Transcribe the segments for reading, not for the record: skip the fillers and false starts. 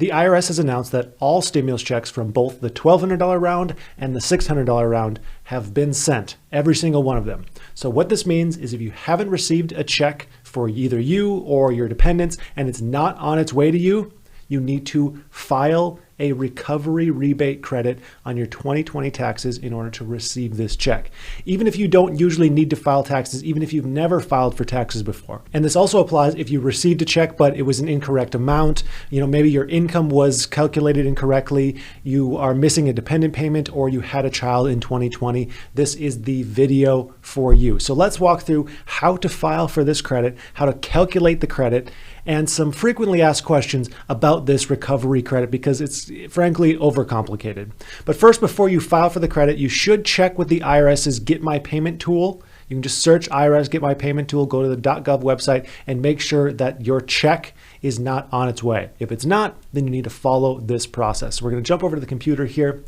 The IRS has announced that all stimulus checks from both the $1,200 round and the $600 round have been sent, every single one of them. So what this means is if you haven't received a check for either you or your dependents and it's not on its way to you, you need to file a recovery rebate credit on your 2020 taxes in order to receive this check. Even if you don't usually need to file taxes, even if you've never filed for taxes before. And this also applies if you received a check, but it was an incorrect amount. Maybe your income was calculated incorrectly, you are missing a dependent payment, or you had a child in 2020. This is the video for you. So let's walk through how to file for this credit, how to calculate the credit, and some frequently asked questions about this recovery credit because it's frankly overcomplicated. But first, before you file for the credit, you should check with the IRS's Get My Payment tool. You can just search IRS Get My Payment tool, go to the .gov website, and make sure that your check is not on its way. If it's not, then you need to follow this process. So we're going to jump over to the computer here.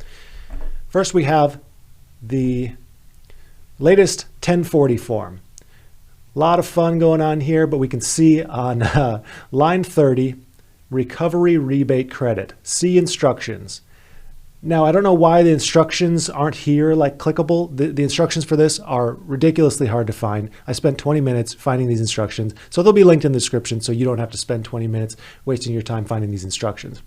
First, we have the latest 1040 form. A lot of fun going on here, but we can see on line 30, recovery rebate credit. See instructions. Now, I don't know why the instructions aren't here like clickable. The instructions for this are ridiculously hard to find. I spent 20 minutes finding these instructions, so they'll be linked in the description so you don't have to spend 20 minutes wasting your time finding these instructions.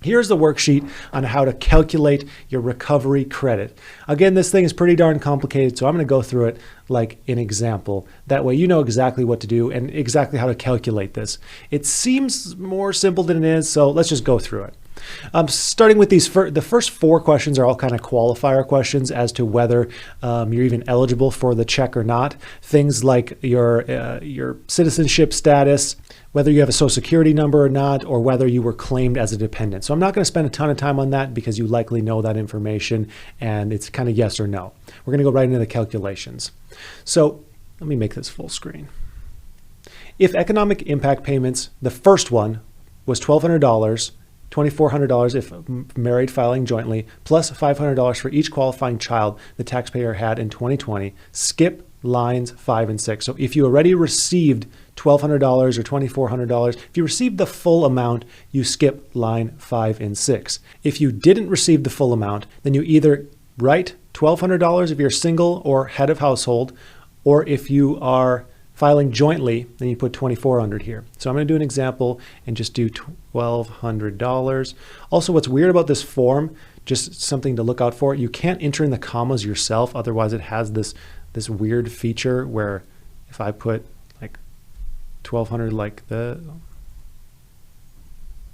Here's the worksheet on how to calculate your recovery credit. Again, this thing is pretty darn complicated, so I'm going to go through it like an example. That way you know exactly what to do and exactly how to calculate this. It seems more simple than it is, so let's just go through it. Starting with the first four questions are all kind of qualifier questions as to whether you're even eligible for the check or not. Things like your citizenship status, whether you have a social security number or not, or whether you were claimed as a dependent. So I'm not going to spend a ton of time on that because you likely know that information and it's kind of yes or no. We're going to go right into the calculations. So let me make this full screen. If economic impact payments, the first one was $1,200, $2,400 if married filing jointly, plus $500 for each qualifying child the taxpayer had in 2020, skip lines 5 and 6. So if you already received $1,200 or $2,400, if you received the full amount, you skip line 5 and 6. If you didn't receive the full amount, then you either write $1,200 if you're single or head of household, or if you are filing jointly, then you put $2,400 here. So I'm going to do an example and just do $1,200. Also, what's weird about this form, just something to look out for, you can't enter in the commas yourself. Otherwise, it has this weird feature where if I put like 1,200 like the,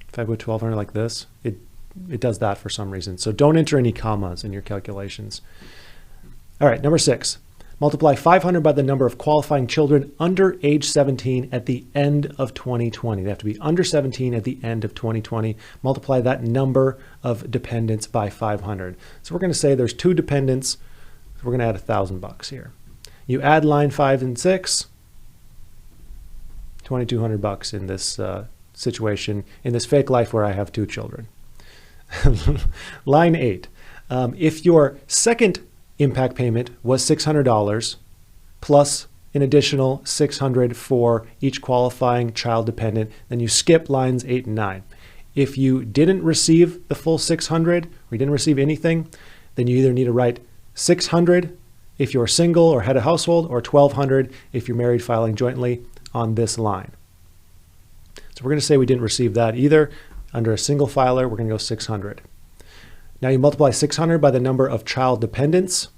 if I put 1,200 like this, it does that for some reason. So don't enter any commas in your calculations. All right, number 6. Multiply 500 by the number of qualifying children under age 17 at the end of 2020. They have to be under 17 at the end of 2020. Multiply that number of dependents by 500. So we're going to say there's 2 dependents. So we're going to add $1,000 here. You add line 5 and 6, $2,200 in this situation, in this fake life where I have 2 children. Line 8. If your second impact payment was $600 plus an additional $600 for each qualifying child dependent, then you skip lines 8 and 9. If you didn't receive the full $600 or you didn't receive anything, then you either need to write $600 if you're single or head of household, or $1,200 if you're married filing jointly on this line. So we're going to say we didn't receive that either. Under a single filer, we're going to go $600. Now you multiply 600 by the number of child dependents.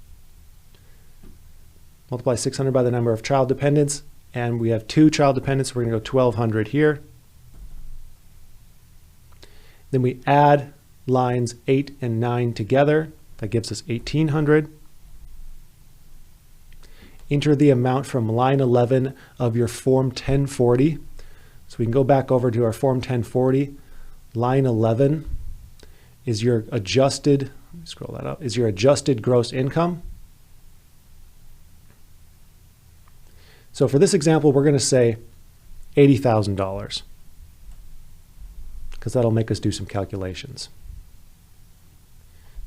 Multiply 600 by the number of child dependents, and we have 2 child dependents. We're going to go $1,200 here. Then we add lines 8 and 9 together. That gives us $1,800. Enter the amount from line 11 of your Form 1040. So we can go back over to our Form 1040. Line 11 is your adjusted, scroll that up, is your adjusted gross income. So for this example, we're going to say $80,000 because that'll make us do some calculations.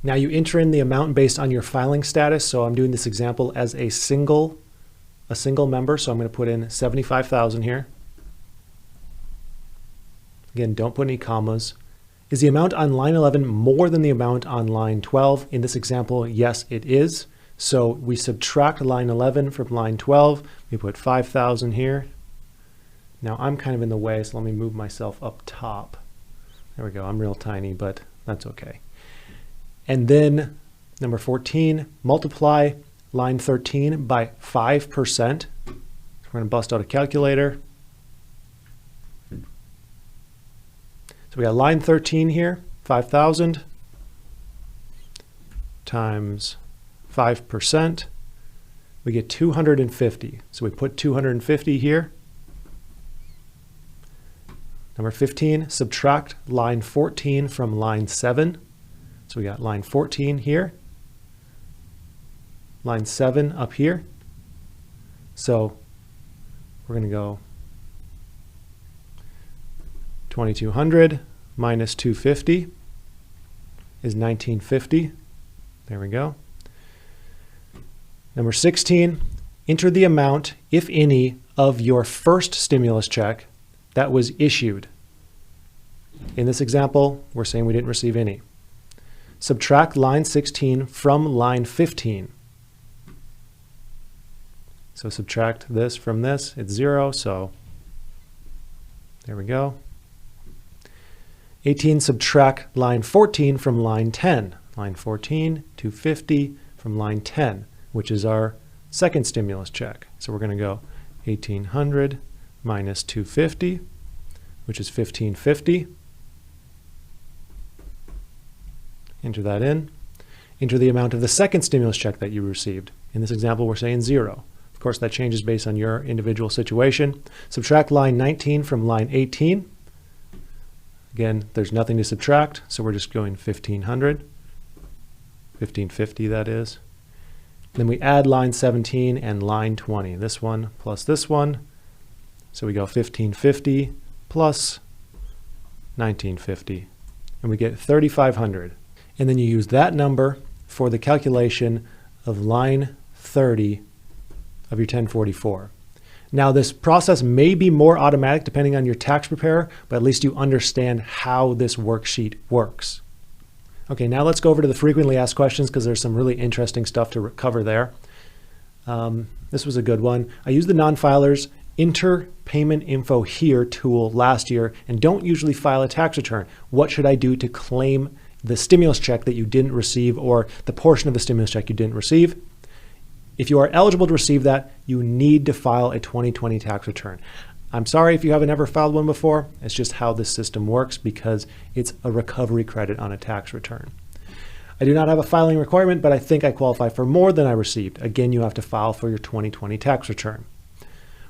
Now you enter in the amount based on your filing status. So I'm doing this example as a single member. So I'm going to put in 75,000 here. Again, don't put any commas. Is the amount on line 11 more than the amount on line 12? In this example, yes, it is. So we subtract line 11 from line 12. We put 5,000 here. Now I'm kind of in the way, so let me move myself up top. There we go. I'm real tiny, but that's okay. And then number 14, multiply line 13 by 5%. So we're going to bust out a calculator. So we got line 13 here, 5,000 times 5%. We get 250. So we put 250 here. Number 15, subtract line 14 from line 7. So we got line 14 here, line 7 up here. So we're going to go 2,200 minus 250 is 1,950. There we go. Number 16, enter the amount, if any, of your first stimulus check that was issued. In this example, we're saying we didn't receive any. Subtract line 16 from line 15. So subtract this from this, it's 0, so there we go. 18, subtract line 14 from line 10. Line 14, 250 from line 10, which is our second stimulus check. So we're going to go 1,800 minus 250, which is 1,550. Enter that in. Enter the amount of the second stimulus check that you received. In this example, we're saying 0. Of course, that changes based on your individual situation. Subtract line 19 from line 18. Again, there's nothing to subtract, so we're just going 1,500. 1,550, that is. Then we add line 17 and line 20. This one plus this one. So we go 1,550 plus 1,950. And we get 3,500. And then you use that number for the calculation of line 30 of your 1044. Now this process may be more automatic depending on your tax preparer, but at least you understand how this worksheet works. Okay, now let's go over to the frequently asked questions because there's some really interesting stuff to cover there. This was a good one. I used the non-filers enter payment info here tool last year and don't usually file a tax return. What should I do to claim the stimulus check that you didn't receive or the portion of the stimulus check you didn't receive? If you are eligible to receive that, you need to file a 2020 tax return. I'm sorry if you haven't ever filed one before. It's just how this system works because it's a recovery credit on a tax return. I do not have a filing requirement, but I think I qualify for more than I received. Again, you have to file for your 2020 tax return.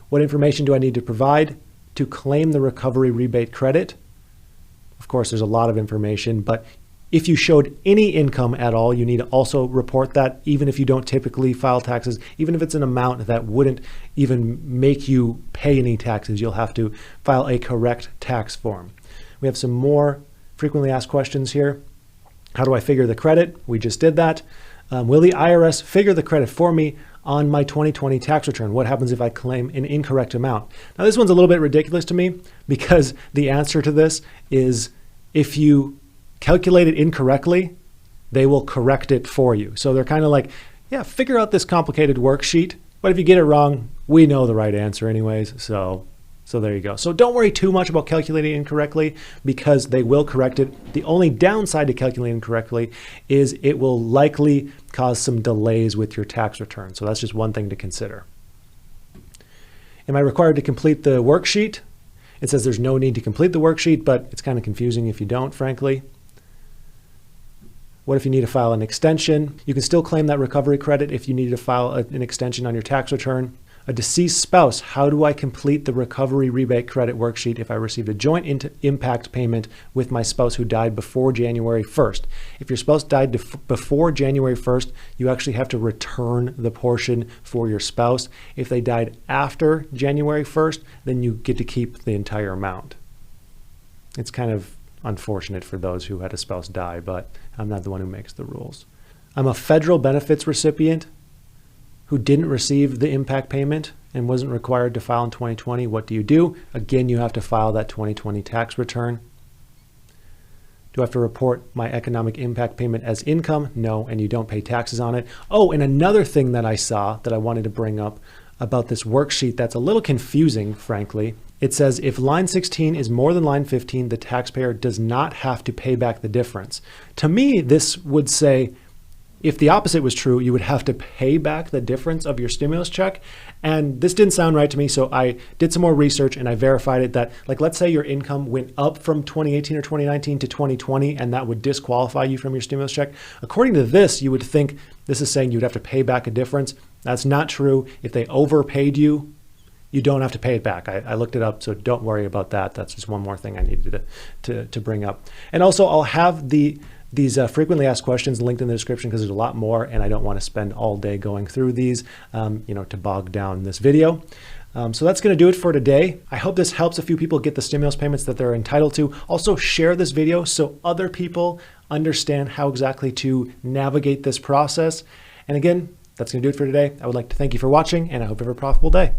What information do I need to provide to claim the recovery rebate credit? Of course, there's a lot of information, but if you showed any income at all, you need to also report that, even if you don't typically file taxes, even if it's an amount that wouldn't even make you pay any taxes, you'll have to file a correct tax form. We have some more frequently asked questions here. How do I figure the credit? We just did that. Will the IRS figure the credit for me on my 2020 tax return? What happens if I claim an incorrect amount? Now this one's a little bit ridiculous to me because the answer to this is if you calculate it incorrectly, they will correct it for you. So they're kind of like, yeah, figure out this complicated worksheet, but if you get it wrong, we know the right answer anyways. So there you go. So don't worry too much about calculating incorrectly because they will correct it. The only downside to calculating incorrectly is it will likely cause some delays with your tax return. So that's just one thing to consider. Am I required to complete the worksheet? It says there's no need to complete the worksheet, but it's kind of confusing if you don't, frankly. What if you need to file an extension? You can still claim that recovery credit if you need to file an extension on your tax return. A deceased spouse, how do I complete the recovery rebate credit worksheet if I received a joint impact payment with my spouse who died before January 1st? If your spouse died before January 1st, you actually have to return the portion for your spouse. If they died after January 1st, then you get to keep the entire amount. It's kind of unfortunate for those who had a spouse die, but I'm not the one who makes the rules. I'm a federal benefits recipient who didn't receive the impact payment and wasn't required to file in 2020. What do you do? Again, you have to file that 2020 tax return. Do I have to report my economic impact payment as income? No, and you don't pay taxes on it. Oh, and another thing that I saw that I wanted to bring up about this worksheet that's a little confusing, frankly. It says if line 16 is more than line 15, the taxpayer does not have to pay back the difference. To me, this would say, if the opposite was true, you would have to pay back the difference of your stimulus check. And this didn't sound right to me, so I did some more research and I verified it that, like, let's say your income went up from 2018 or 2019 to 2020, and that would disqualify you from your stimulus check. According to this, you would think this is saying you'd have to pay back a difference. That's not true. If they overpaid you, you don't have to pay it back. I looked it up, so don't worry about that. That's just one more thing I needed to bring up. And also, I'll have these frequently asked questions linked in the description because there's a lot more, and I don't want to spend all day going through these, to bog down this video. So that's going to do it for today. I hope this helps a few people get the stimulus payments that they're entitled to. Also, share this video so other people understand how exactly to navigate this process. And again, that's going to do it for today. I would like to thank you for watching, and I hope you have a profitable day.